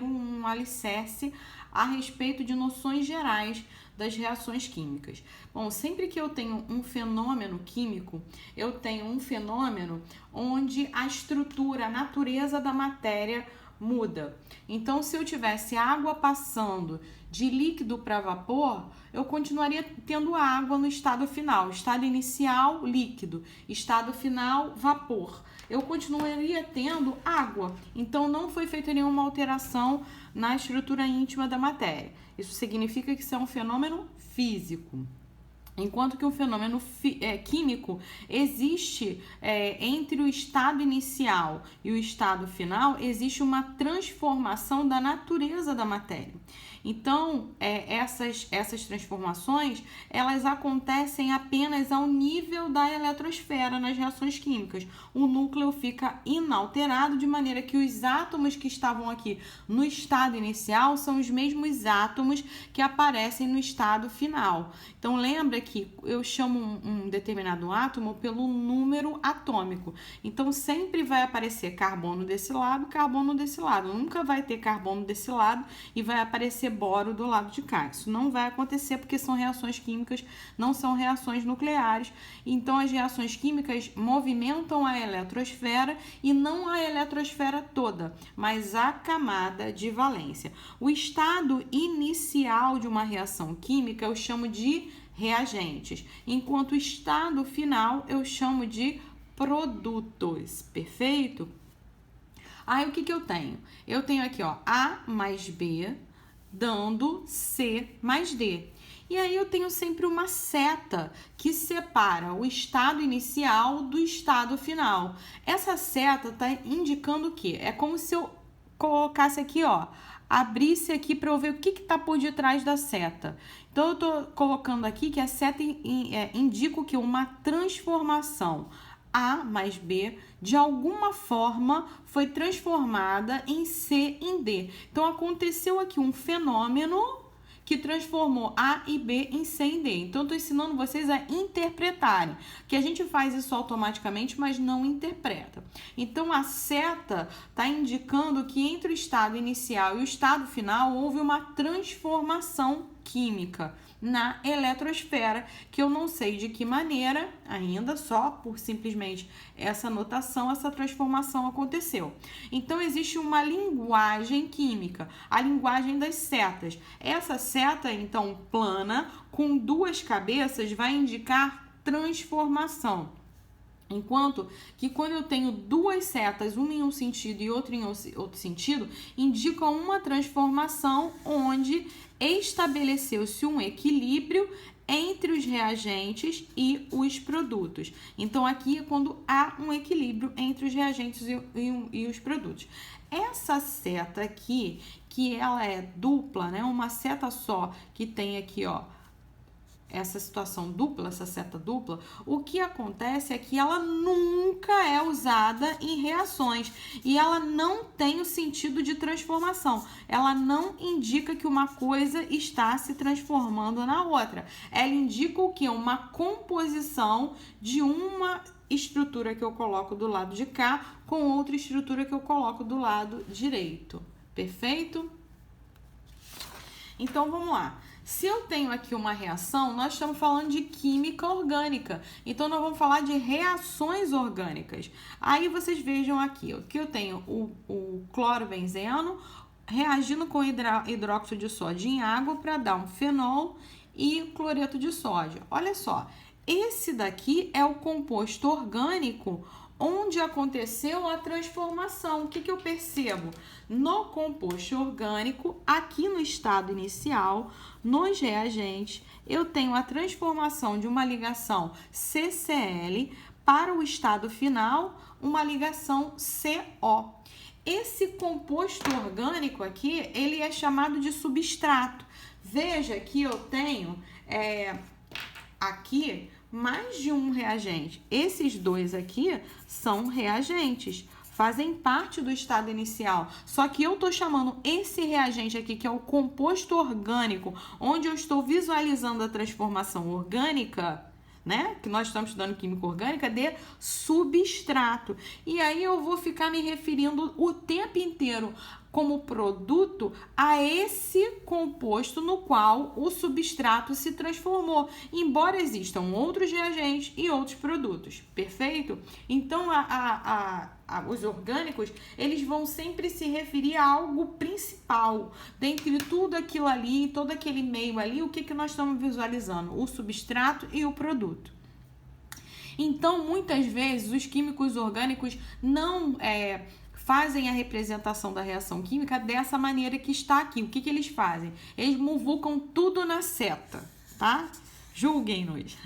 um alicerce a respeito de noções gerais das reações químicas. Bom, sempre que eu tenho um fenômeno químico, eu tenho um fenômeno onde a estrutura, a natureza da matéria muda. Então, se eu tivesse água passando de líquido para vapor, eu continuaria tendo água no estado final. Estado inicial, líquido. Estado final, vapor. Eu continuaria tendo água. Então, não foi feita nenhuma alteração na estrutura íntima da matéria. Isso significa que isso é um fenômeno físico. Enquanto que um fenômeno químico existe entre o estado inicial e o estado final, existe uma transformação da natureza da matéria. Então, essas transformações, elas acontecem apenas ao nível da eletrosfera nas reações químicas. O núcleo fica inalterado, de maneira que os átomos que estavam aqui no estado inicial são os mesmos átomos que aparecem no estado final. Então, lembra que eu chamo um determinado átomo pelo número atômico. Então, sempre vai aparecer carbono desse lado, carbono desse lado. Nunca vai ter carbono desse lado e vai aparecer boro do lado de cá. Isso não vai acontecer porque são reações químicas, não são reações nucleares. Então, as reações químicas movimentam a eletrosfera e não a eletrosfera toda, mas a camada de valência. O estado inicial de uma reação química eu chamo de reagentes, enquanto o estado final eu chamo de produtos, perfeito? Aí o que eu tenho? Eu tenho aqui, ó, A mais B dando C mais D. E aí eu tenho sempre uma seta que separa o estado inicial do estado final. Essa seta está indicando o quê? É como se eu colocasse aqui, ó, abrisse aqui para eu ver o que está por detrás da seta. Então, eu estou colocando aqui que a seta indica o quê? Uma transformação. A mais B, de alguma forma, foi transformada em C em D. Então, aconteceu aqui um fenômeno que transformou A e B em C em D. Então, estou ensinando vocês a interpretarem, que a gente faz isso automaticamente, mas não interpreta. Então, a seta está indicando que entre o estado inicial e o estado final houve uma transformação química na eletrosfera, que eu não sei de que maneira, ainda só por simplesmente essa notação, essa transformação aconteceu. Então, existe uma linguagem química, a linguagem das setas. Essa seta, então, plana, com duas cabeças, vai indicar transformação. Enquanto que quando eu tenho duas setas, uma em um sentido e outra em outro sentido, indicam uma transformação onde estabeleceu-se um equilíbrio entre os reagentes e os produtos. Então, aqui é quando há um equilíbrio entre os reagentes e os produtos. Essa seta aqui, que ela é dupla, né? Uma seta só que tem aqui, ó, essa situação dupla, essa seta dupla, o que acontece é que ela nunca é usada em reações e ela não tem o sentido de transformação. Ela não indica que uma coisa está se transformando na outra. Ela indica o que? Uma composição de uma estrutura que eu coloco do lado de cá com outra estrutura que eu coloco do lado direito. Perfeito? Então, vamos lá. Se eu tenho aqui uma reação, nós estamos falando de química orgânica. Então, nós vamos falar de reações orgânicas. Aí, vocês vejam aqui, que eu tenho o clorobenzeno reagindo com hidróxido de sódio em água para dar um fenol e cloreto de sódio. Olha só, esse daqui é o composto orgânico onde aconteceu a transformação. O que eu percebo? No composto orgânico, aqui no estado inicial, nos reagentes, eu tenho a transformação de uma ligação CCl para o estado final, uma ligação CO. Esse composto orgânico aqui, ele é chamado de substrato. Veja que eu tenho aqui mais de um reagente. Esses dois aqui são reagentes, fazem parte do estado inicial. Só que eu estou chamando esse reagente aqui, que é o composto orgânico, onde eu estou visualizando a transformação orgânica, né? Que nós estamos estudando química orgânica, de substrato. E aí eu vou ficar me referindo o tempo inteiro como produto a esse composto no qual o substrato se transformou, embora existam outros reagentes e outros produtos, perfeito? Então, os orgânicos, eles vão sempre se referir a algo principal, dentre tudo aquilo ali, todo aquele meio ali, o que nós estamos visualizando? O substrato e o produto. Então, muitas vezes, os químicos orgânicos não fazem a representação da reação química dessa maneira que está aqui. O que eles fazem? Eles muvucam tudo na seta, tá? Julguem-nos.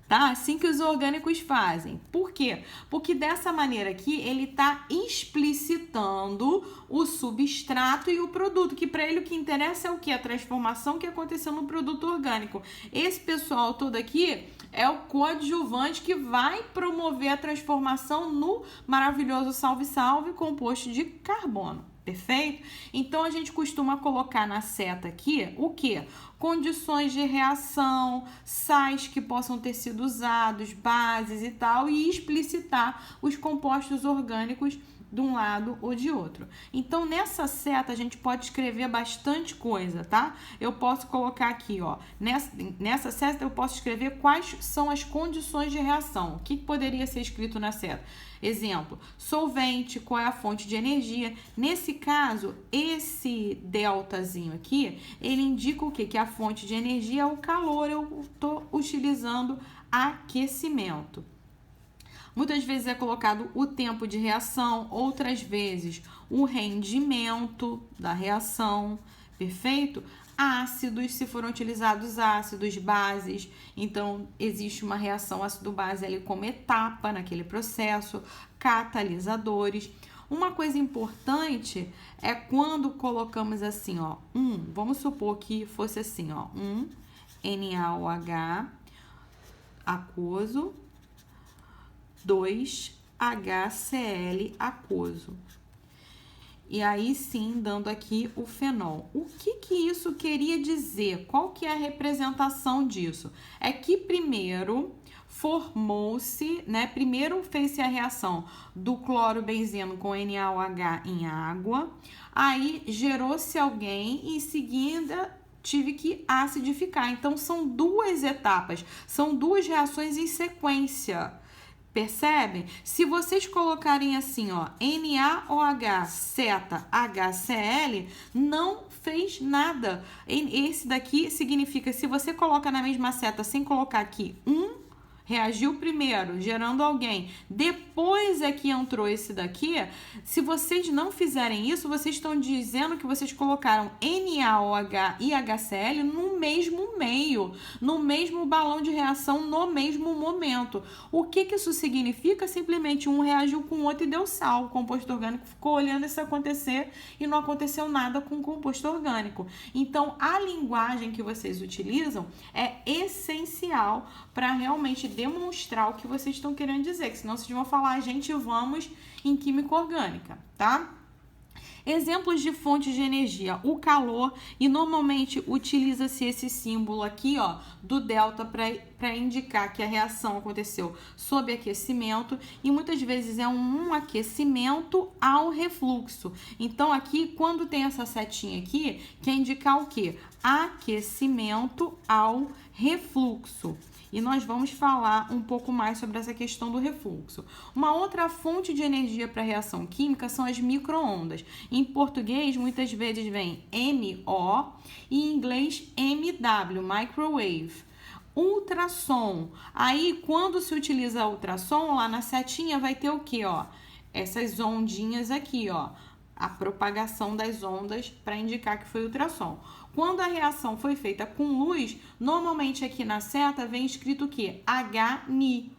Tá? Assim que os orgânicos fazem. Por quê? Porque dessa maneira aqui, ele está explicitando o substrato e o produto, que para ele o que interessa é o que? A transformação que aconteceu no produto orgânico. Esse pessoal todo aqui é o coadjuvante que vai promover a transformação no maravilhoso salve-salve composto de carbono. Perfeito? Então, a gente costuma colocar na seta aqui o quê? Condições de reação, sais que possam ter sido usados, bases e tal, e explicitar os compostos orgânicos de um lado ou de outro. Então, nessa seta, a gente pode escrever bastante coisa, tá? Eu posso colocar aqui, ó, nessa seta eu posso escrever quais são as condições de reação. O que poderia ser escrito na seta? Exemplo, solvente, qual é a fonte de energia. Nesse caso, esse deltazinho aqui, ele indica o quê? Que a fonte de energia é o calor, eu estou utilizando aquecimento. Muitas vezes é colocado o tempo de reação, outras vezes o rendimento da reação, perfeito? Ácidos, se foram utilizados ácidos, bases, então existe uma reação ácido-base ali como etapa naquele processo, catalisadores. Uma coisa importante é quando colocamos assim, ó, vamos supor que fosse assim, ó, NaOH aquoso, 2HCl aquoso. E aí sim, dando aqui o fenol. O que isso queria dizer? Qual que é a representação disso? É que primeiro formou-se, né? Primeiro fez-se a reação do clorobenzeno com NaOH em água, aí gerou-se alguém e em seguida tive que acidificar. Então, são duas etapas, são duas reações em sequência. Percebem? Se vocês colocarem assim, ó, NaOH, seta, HCl, não fez nada. Esse daqui significa, se você coloca na mesma seta sem colocar aqui reagiu primeiro, gerando alguém, depois é que entrou esse daqui, se vocês não fizerem isso, vocês estão dizendo que vocês colocaram NaOH e HCl no mesmo meio, no mesmo balão de reação, no mesmo momento. O que isso significa? Simplesmente um reagiu com o outro e deu sal. O composto orgânico ficou olhando isso acontecer e não aconteceu nada com o composto orgânico. Então, a linguagem que vocês utilizam é essencial para realmente demonstrar o que vocês estão querendo dizer, que senão vocês vão falar, gente, vamos em química orgânica, tá? Exemplos de fontes de energia, o calor, e normalmente utiliza-se esse símbolo aqui, ó, do delta para indicar que a reação aconteceu sob aquecimento, e muitas vezes é um aquecimento ao refluxo. Então, aqui, quando tem essa setinha aqui, quer indicar o quê? Aquecimento ao refluxo. E nós vamos falar um pouco mais sobre essa questão do refluxo. Uma outra fonte de energia para reação química são as micro-ondas. Em português, muitas vezes vem MO e em inglês MW, microwave. Ultrassom. Aí, quando se utiliza ultrassom, lá na setinha vai ter o quê, ó? Essas ondinhas aqui, ó. A propagação das ondas para indicar que foi ultrassom. Quando a reação foi feita com luz, normalmente aqui na seta vem escrito o quê? HNI,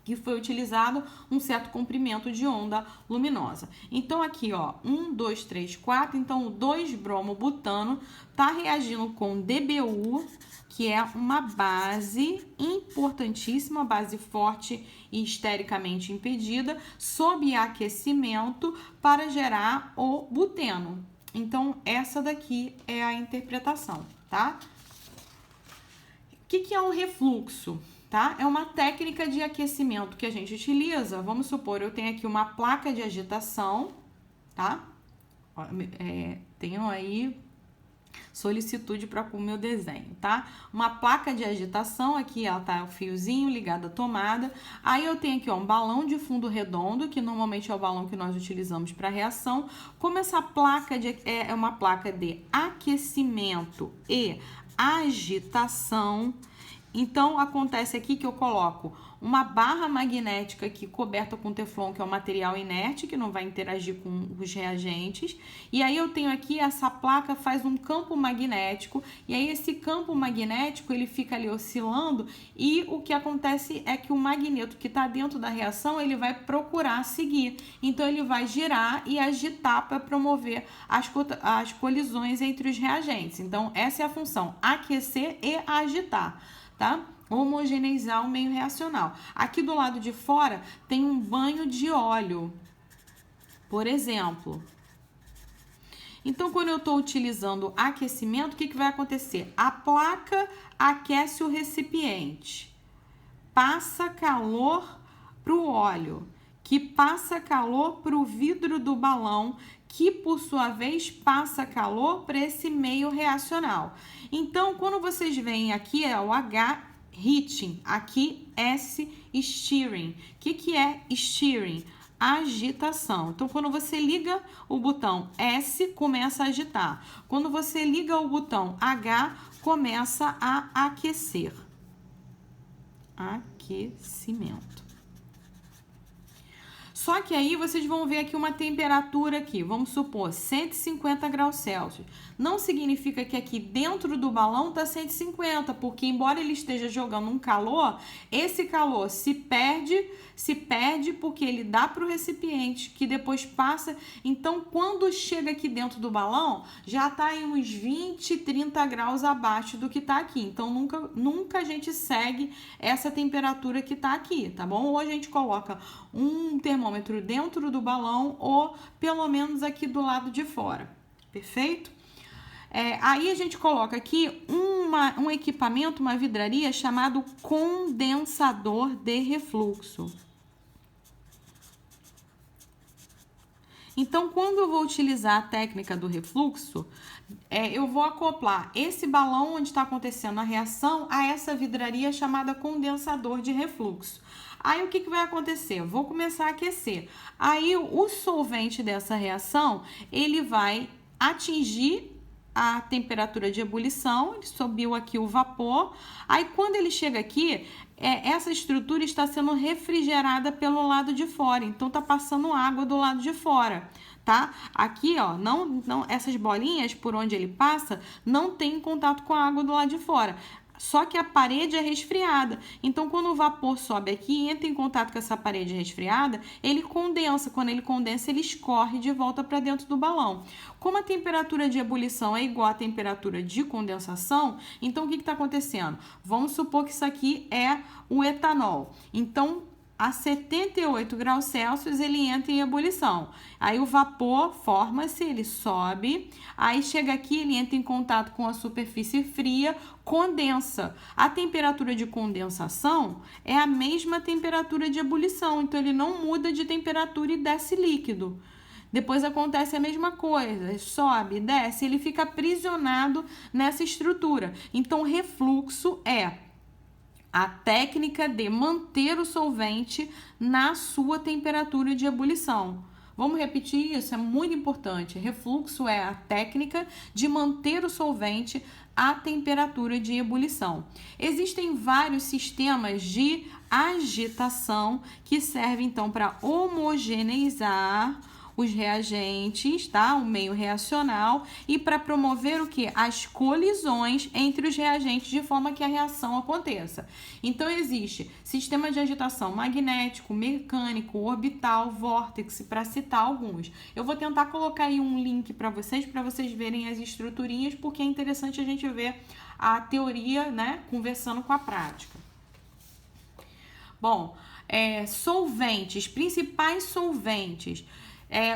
que foi utilizado um certo comprimento de onda luminosa. Então, aqui, ó, 1, 2, 3, 4. Então, o 2-bromobutano está reagindo com DBU, que é uma base importantíssima, base forte e estericamente impedida, sob aquecimento para gerar o buteno. Então, essa daqui é a interpretação, tá? O que é um refluxo? Tá? É uma técnica de aquecimento que a gente utiliza. Vamos supor, eu tenho aqui uma placa de agitação, tá? Tenho aí solicitude para o meu desenho, tá? Uma placa de agitação, aqui ela tá o fiozinho ligado à tomada. Aí eu tenho aqui, ó, um balão de fundo redondo, que normalmente é o balão que nós utilizamos para reação. Como essa placa é uma placa de aquecimento e agitação, então acontece aqui que eu coloco uma barra magnética aqui coberta com teflon, que é um material inerte, que não vai interagir com os reagentes. E aí eu tenho aqui, essa placa faz um campo magnético, e aí esse campo magnético, ele fica ali oscilando, e o que acontece é que o magneto que está dentro da reação, ele vai procurar seguir. Então ele vai girar e agitar para promover as colisões entre os reagentes. Então essa é a função, aquecer e agitar, tá? Homogeneizar o meio reacional. Aqui do lado de fora tem um banho de óleo, por exemplo. Então, quando eu estou utilizando aquecimento, o que vai acontecer? A placa aquece o recipiente, passa calor para o óleo, que passa calor para o vidro do balão, que por sua vez passa calor para esse meio reacional. Então, quando vocês veem aqui é o H, heating, aqui S, steering. O que é steering? Agitação. Então, quando você liga o botão S, começa a agitar. Quando você liga o botão H, começa a aquecer. Aquecimento. Só que aí vocês vão ver aqui uma temperatura aqui, vamos supor 150 graus Celsius. Não significa que aqui dentro do balão tá 150, porque embora ele esteja jogando um calor, esse calor se perde porque ele dá para o recipiente, que depois passa. Então, quando chega aqui dentro do balão, já tá em uns 20, 30 graus abaixo do que tá aqui. Então, nunca a gente segue essa temperatura que tá aqui, tá bom? Ou a gente coloca um termômetro dentro do balão ou pelo menos aqui do lado de fora, perfeito? Aí a gente coloca aqui um equipamento, uma vidraria chamado condensador de refluxo. Então, quando eu vou utilizar a técnica do refluxo, eu vou acoplar esse balão onde está acontecendo a reação a essa vidraria chamada condensador de refluxo. Aí, o que vai acontecer? Eu vou começar a aquecer. Aí, o solvente dessa reação, ele vai atingir a temperatura de ebulição, ele subiu aqui o vapor. Aí, quando ele chega aqui, essa estrutura está sendo refrigerada pelo lado de fora, então tá passando água do lado de fora, tá? Aqui, ó, não, essas bolinhas por onde ele passa não tem contato com a água do lado de fora. Só que a parede é resfriada. Então, quando o vapor sobe aqui e entra em contato com essa parede resfriada, ele condensa. Quando ele condensa, ele escorre de volta para dentro do balão. Como a temperatura de ebulição é igual à temperatura de condensação, então o que está acontecendo? Vamos supor que isso aqui é o etanol. Então, a 78 graus Celsius ele entra em ebulição. Aí o vapor forma-se, ele sobe, aí chega aqui, ele entra em contato com a superfície fria, condensa. A temperatura de condensação é a mesma temperatura de ebulição, então ele não muda de temperatura e desce líquido. Depois acontece a mesma coisa, sobe, desce, ele fica aprisionado nessa estrutura. Então, refluxo é a técnica de manter o solvente na sua temperatura de ebulição. Vamos repetir isso, é muito importante. Refluxo é a técnica de manter o solvente à temperatura de ebulição. Existem vários sistemas de agitação que servem então para homogeneizar os reagentes, tá? O meio reacional e para promover o que? As colisões entre os reagentes de forma que a reação aconteça. Então, existe sistema de agitação magnético, mecânico, orbital, vórtice, para citar alguns. Eu vou tentar colocar aí um link para vocês verem as estruturinhas, porque é interessante a gente ver a teoria, né, conversando com a prática. Bom, solventes, principais solventes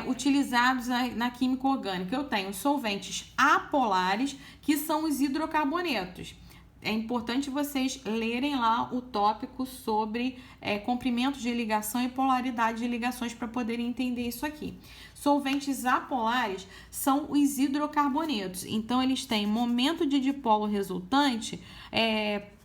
utilizados na química orgânica. Eu tenho solventes apolares, que são os hidrocarbonetos. é importante vocês lerem lá o tópico sobre comprimentos de ligação e polaridade de ligações para poderem entender isso aqui. Solventes apolares são os hidrocarbonetos. Então, eles têm momento de dipolo resultante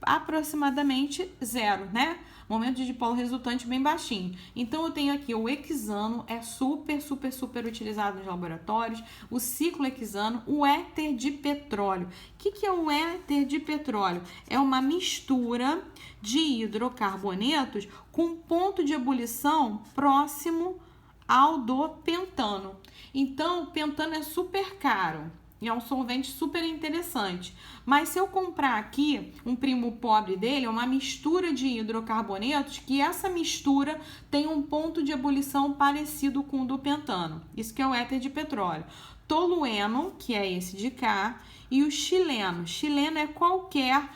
aproximadamente 0, né? Momento de dipolo resultante bem baixinho. Então, eu tenho aqui o hexano, é super utilizado nos laboratórios, o ciclohexano, o éter de petróleo. O que é o éter de petróleo? É uma mistura de hidrocarbonetos com ponto de ebulição próximo ao do pentano. Então, o pentano é super caro e é um solvente super interessante. Mas se eu comprar aqui um primo pobre dele, é uma mistura de hidrocarbonetos, que essa mistura tem um ponto de ebulição parecido com o do pentano. Isso que é o éter de petróleo. Tolueno, que é esse de cá, e o xileno. Xileno é qualquer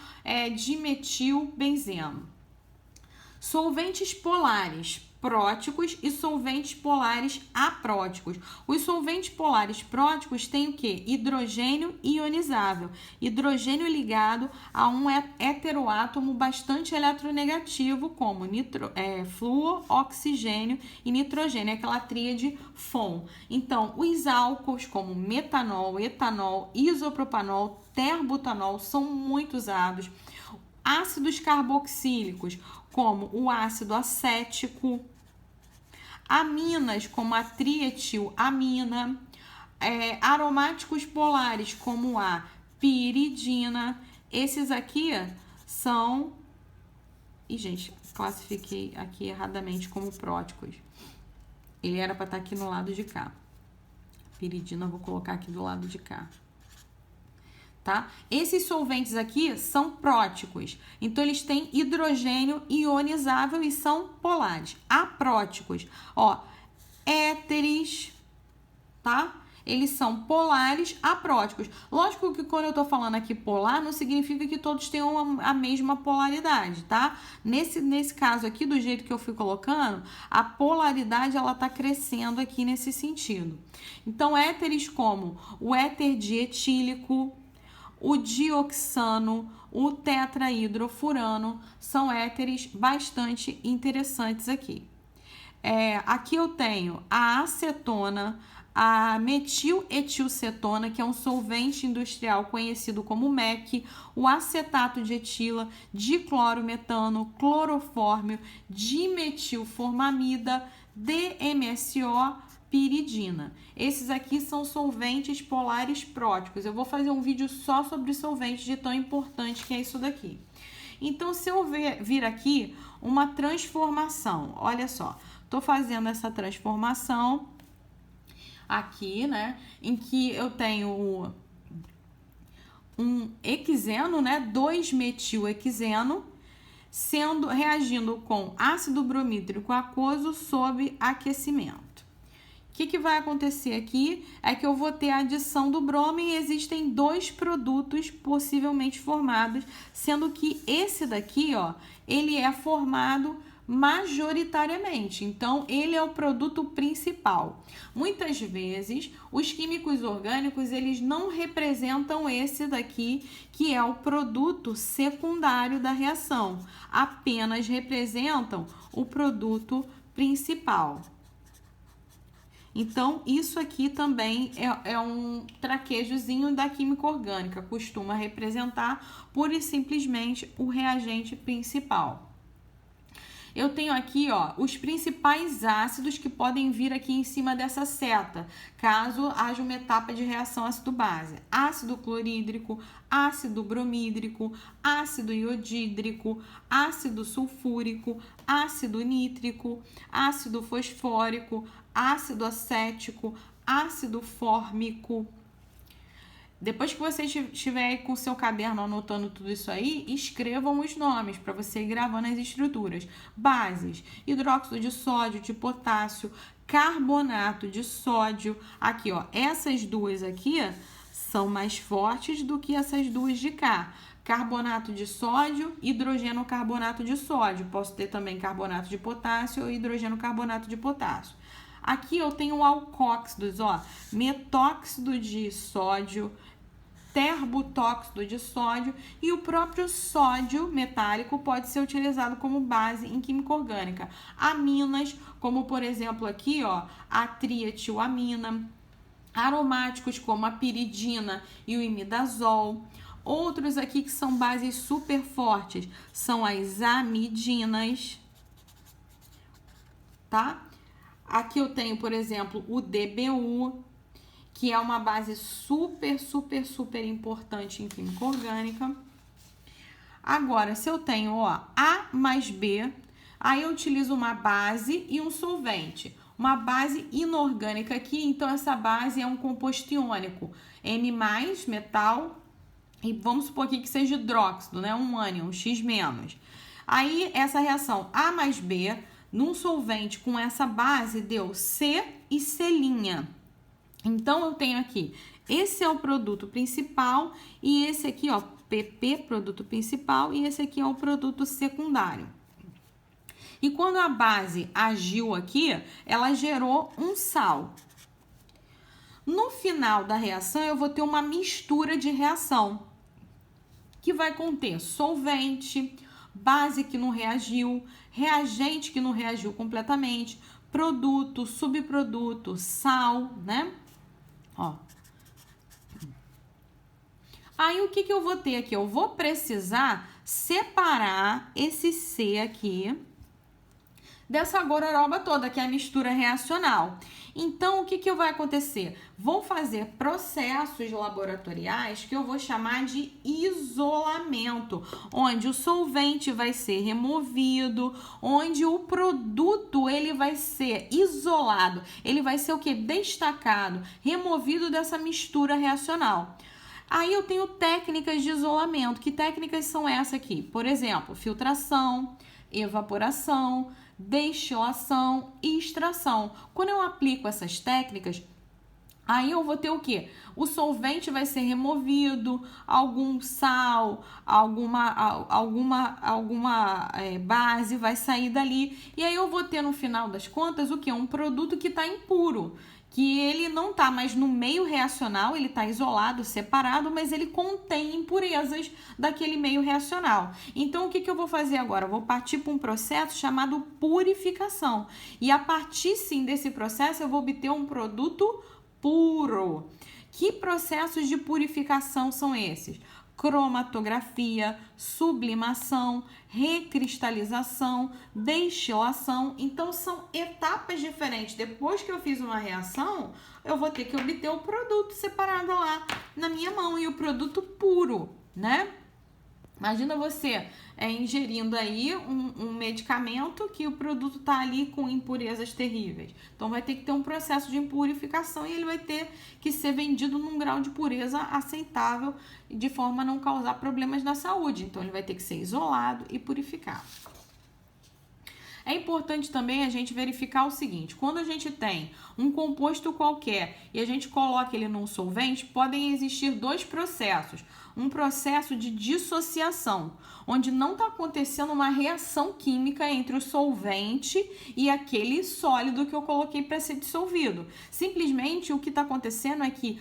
dimetilbenzeno. Solventes polares próticos e solventes polares apróticos. Os solventes polares próticos têm o que? Hidrogênio ionizável. Hidrogênio ligado a um heteroátomo bastante eletronegativo, como flúor, oxigênio e nitrogênio, aquela tríade FON. Então, os álcools como metanol, etanol, isopropanol, terbutanol são muito usados. Ácidos carboxílicos, como o ácido acético, aminas, como a trietilamina, aromáticos polares, como a piridina. Esses aqui são... E, gente, classifiquei aqui erradamente como próticos. Ele era para estar aqui no lado de cá. Piridina, vou colocar aqui do lado de cá. Tá? Esses solventes aqui são próticos, então eles têm hidrogênio ionizável e são polares. Apróticos, éteres, tá? Eles são polares apróticos. Lógico que quando eu tô falando aqui polar, não significa que todos tenham a mesma polaridade, tá? Nesse caso aqui, do jeito que eu fui colocando, a polaridade, ela tá crescendo aqui nesse sentido. Então, éteres como o éter dietílico, o dioxano, o tetrahidrofurano, são éteres bastante interessantes aqui. Aqui eu tenho a acetona, a metiletilcetona, que é um solvente industrial conhecido como MEC, o acetato de etila, diclorometano, clorofórmio, dimetilformamida, DMSO, piridina. Esses aqui são solventes polares próticos. Eu vou fazer um vídeo só sobre solventes de tão importante que é isso daqui. Então, se eu vir aqui uma transformação, olha só, tô fazendo essa transformação aqui, né, em que eu tenho um hexeno, né, 2-metilhexeno, reagindo com ácido bromídrico aquoso sob aquecimento. O que vai acontecer aqui é que eu vou ter a adição do bromo e existem dois produtos possivelmente formados, sendo que esse daqui, ele é formado majoritariamente, então ele é o produto principal. Muitas vezes, os químicos orgânicos, eles não representam esse daqui, que é o produto secundário da reação, apenas representam o produto principal. Então, isso aqui também é um traquejozinho da química orgânica, costuma representar pura e simplesmente o reagente principal. Eu tenho aqui, os principais ácidos que podem vir aqui em cima dessa seta, caso haja uma etapa de reação ácido-base. Ácido clorídrico, ácido bromídrico, ácido iodídrico, ácido sulfúrico, ácido nítrico, ácido fosfórico, ácido acético, ácido fórmico. Depois que você estiver aí com o seu caderno anotando tudo isso aí, escrevam os nomes para você ir gravando as estruturas. Bases: hidróxido de sódio, de potássio, carbonato de sódio. Aqui, essas duas aqui são mais fortes do que essas duas de cá. Carbonato de sódio, hidrogênio carbonato de sódio. Posso ter também carbonato de potássio ou hidrogênio carbonato de potássio. Aqui eu tenho alcóxidos, metóxido de sódio, terbutóxido de sódio, e o próprio sódio metálico pode ser utilizado como base em química orgânica. Aminas, como por exemplo aqui, ó, a trietilamina, aromáticos como a piridina e o imidazol. Outros aqui que são bases super fortes são as amidinas, tá? Aqui eu tenho, por exemplo, o DBU, que é uma base super importante em química orgânica. Agora, se eu tenho, ó, A mais B, aí eu utilizo uma base e um solvente. Uma base inorgânica aqui, então essa base é um composto iônico, M+, metal, e vamos supor aqui que seja hidróxido, né? Um ânion, X-. Aí, essa reação A mais B, num solvente com essa base, deu C e C'. Então, eu tenho aqui, esse é o produto principal e esse aqui, ó, PP, produto principal, e esse aqui é o produto secundário. E quando a base agiu aqui, ela gerou um sal. No final da reação, eu vou ter uma mistura de reação, que vai conter solvente, base que não reagiu, reagente que não reagiu completamente, produto, subproduto, sal, né? Ó. Aí, o que eu vou ter aqui? Eu vou precisar separar esse C aqui dessa gororoba toda, que é a mistura reacional. Então, o que vai acontecer? Vou fazer processos laboratoriais que eu vou chamar de isolamento, onde o solvente vai ser removido, onde o produto ele vai ser isolado, ele vai ser o que? Destacado, removido dessa mistura reacional. Aí eu tenho técnicas de isolamento. Que técnicas são essas aqui? Por exemplo, filtração, evaporação, destilação e extração. Quando eu aplico essas técnicas, aí eu vou ter o quê? O solvente vai ser removido, algum sal, alguma base vai sair dali. E aí eu vou ter, no final das contas, o quê? Um produto que está impuro, que ele não está mais no meio reacional, ele está isolado, separado, mas ele contém impurezas daquele meio reacional. Então, o que eu vou fazer agora? Eu vou partir para um processo chamado purificação. E a partir, sim, desse processo, eu vou obter um produto puro. Que processos de purificação são esses? Cromatografia, sublimação, recristalização, destilação. Então, são etapas diferentes. Depois que eu fiz uma reação, eu vou ter que obter o produto separado lá na minha mão e o produto puro, né? Imagina você ingerindo aí um medicamento que o produto está ali com impurezas terríveis. Então, vai ter que ter um processo de purificação e ele vai ter que ser vendido num grau de pureza aceitável, de forma a não causar problemas na saúde. Então, ele vai ter que ser isolado e purificado. É importante também a gente verificar o seguinte: quando a gente tem um composto qualquer e a gente coloca ele num solvente, podem existir dois processos. Um processo de dissociação, onde não está acontecendo uma reação química entre o solvente e aquele sólido que eu coloquei para ser dissolvido. Simplesmente o que está acontecendo é que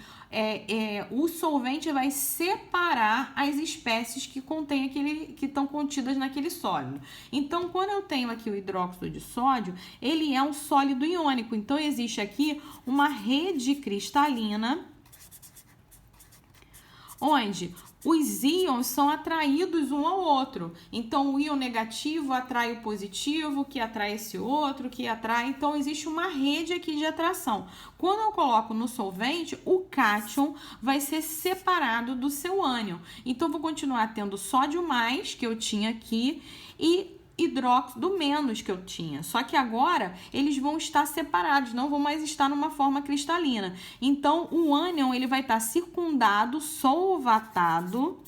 o solvente vai separar as espécies que contém que estão contidas naquele sólido. Então, quando eu tenho aqui o hidróxido de sódio, ele é um sólido iônico. Então, existe aqui uma rede cristalina, onde os íons são atraídos um ao outro. Então, o íon negativo atrai o positivo, que atrai esse outro, que atrai... Então, existe uma rede aqui de atração. Quando eu coloco no solvente, o cátion vai ser separado do seu ânion. Então, eu vou continuar tendo sódio mais, que eu tinha aqui, e hidróxido menos que eu tinha. Só que agora eles vão estar separados, não vão mais estar numa forma cristalina. Então, o ânion ele vai estar circundado, solvatado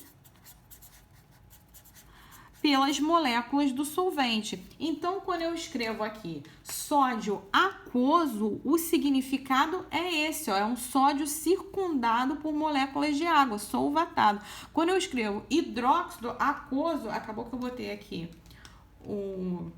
pelas moléculas do solvente. Então, quando eu escrevo aqui sódio aquoso, o significado é esse, ó, é um sódio circundado por moléculas de água, solvatado. Quando eu escrevo hidróxido aquoso, acabou que eu botei aqui o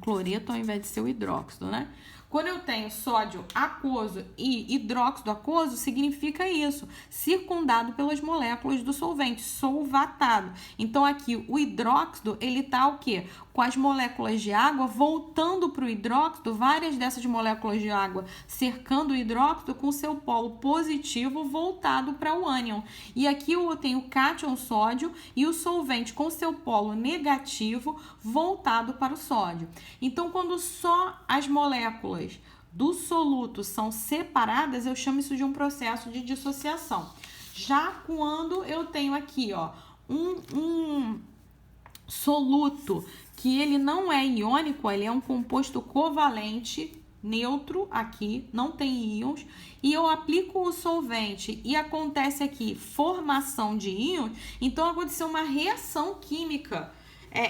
cloreto ao invés de ser o hidróxido, né? Quando eu tenho sódio aquoso e hidróxido aquoso, significa isso, circundado pelas moléculas do solvente, solvatado. Então, aqui, o hidróxido, ele tá o quê? Com as moléculas de água voltando para o hidróxido, várias dessas moléculas de água cercando o hidróxido com seu polo positivo voltado para o ânion. E aqui eu tenho o cátion sódio e o solvente com seu polo negativo voltado para o sódio. Então, quando só as moléculas do soluto são separadas, eu chamo isso de um processo de dissociação. Já quando eu tenho aqui, ó, um soluto que ele não é iônico, ele é um composto covalente, neutro aqui, não tem íons, e eu aplico o solvente e acontece aqui formação de íons, então aconteceu uma reação química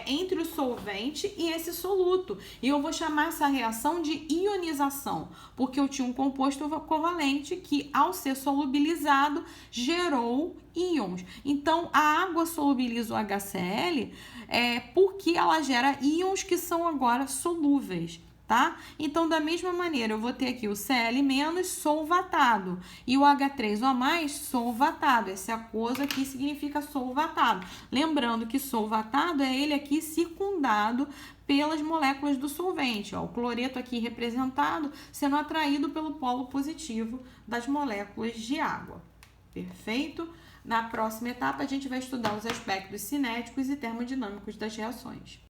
entre o solvente e esse soluto. E eu vou chamar essa reação de ionização, porque eu tinha um composto covalente que, ao ser solubilizado, gerou íons. Então, a água solubiliza o HCl porque ela gera íons que são agora solúveis. Tá? Então, da mesma maneira, eu vou ter aqui o Cl- solvatado e o H3O+, solvatado. Esse aquoso aqui significa solvatado. Lembrando que solvatado é ele aqui circundado pelas moléculas do solvente. Ó, o cloreto aqui representado sendo atraído pelo polo positivo das moléculas de água. Perfeito? Na próxima etapa, a gente vai estudar os aspectos cinéticos e termodinâmicos das reações.